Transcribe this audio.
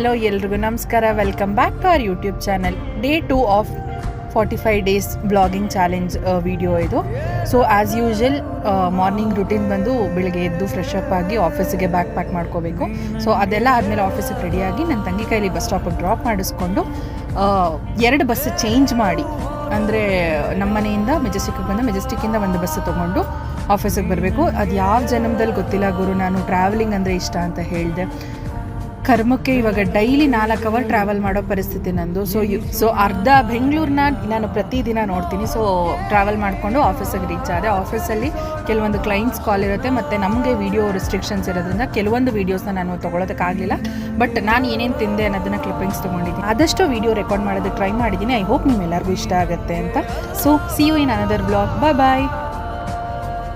Hello ಎಲ್ರಿಗೂ ನಮಸ್ಕಾರ. Welcome back to our YouTube channel. Day 2 of 45 days blogging challenge video ಇದು. So as usual morning routine ಬಂದು ಬೆಳಗ್ಗೆ ಎದ್ದು ಫ್ರೆಶ್ ಅಪ್ ಆಗಿ ಆಫೀಸಿಗೆ ಬ್ಯಾಗ್ ಪ್ಯಾಕ್ ಮಾಡ್ಕೋಬೇಕು. ಸೊ ಅದೆಲ್ಲ ಆದಮೇಲೆ ಆಫೀಸಿಗೆ ರೆಡಿಯಾಗಿ ನನ್ನ ತಂಗಿ ಕೈಲಿ ಬಸ್ ಸ್ಟಾಪಿಗೆ ಡ್ರಾಪ್ ಮಾಡಿಸ್ಕೊಂಡು 2 ಬಸ್ ಚೇಂಜ್ ಮಾಡಿ, ಅಂದರೆ ನಮ್ಮ ಮನೆಯಿಂದ ಮೆಜೆಸ್ಟಿಕ್ಗೆ ಬಂದು ಮೆಜೆಸ್ಟಿಕ್ಕಿಂದ ಒಂದು ಬಸ್ ತೊಗೊಂಡು ಆಫೀಸಿಗೆ ಬರಬೇಕು. ಅದು ಯಾವ ಜನ್ಮದಲ್ಲಿ ಗೊತ್ತಿಲ್ಲ ಗುರು, ನಾನು ಟ್ರಾವೆಲಿಂಗ್ ಅಂದರೆ ಇಷ್ಟ ಅಂತ ಹೇಳಿದೆ. ಕರ್ಮಕ್ಕೆ ಇವಾಗ ಡೈಲಿ 4 ಅವರ್ ಟ್ರಾವೆಲ್ ಮಾಡೋ ಪರಿಸ್ಥಿತಿ ನಂದು. ಸೊ ಅರ್ಧ ಬೆಂಗಳೂರನ್ನ ನಾನು ಪ್ರತಿದಿನ ನೋಡ್ತೀನಿ. ಸೊ ಟ್ರಾವೆಲ್ ಮಾಡಿಕೊಂಡು ಆಫೀಸಿಗೆ ರೀಚ್ ಆದೆ. ಆಫೀಸಲ್ಲಿ ಕೆಲವೊಂದು ಕ್ಲೈಂಟ್ಸ್ ಕಾಲ್ ಇರುತ್ತೆ, ಮತ್ತು ನಮಗೆ ವಿಡಿಯೋ ರಿಸ್ಟ್ರಿಕ್ಷನ್ಸ್ ಇರೋದ್ರಿಂದ ಕೆಲವೊಂದು ವೀಡಿಯೋಸ್ನ ನಾನು ತೊಗೊಳೋದಕ್ಕಾಗಲಿಲ್ಲ. ಬಟ್ ನಾನು ಏನೇನು ತಿಂದೆ ಅನ್ನೋದನ್ನು ಕ್ಲಿಪ್ಪಿಂಗ್ಸ್ ತೊಗೊಂಡಿದ್ದೀನಿ. ಆದಷ್ಟು ವಿಡಿಯೋ ರೆಕಾರ್ಡ್ ಮಾಡೋದಕ್ಕೆ ಟ್ರೈ ಮಾಡಿದ್ದೀನಿ. ಐ ಹೋಪ್ ನಿಮ್ಮೆಲ್ಲರಿಗೂ ಇಷ್ಟ ಆಗುತ್ತೆ ಅಂತ. So see you in another blog. Bye.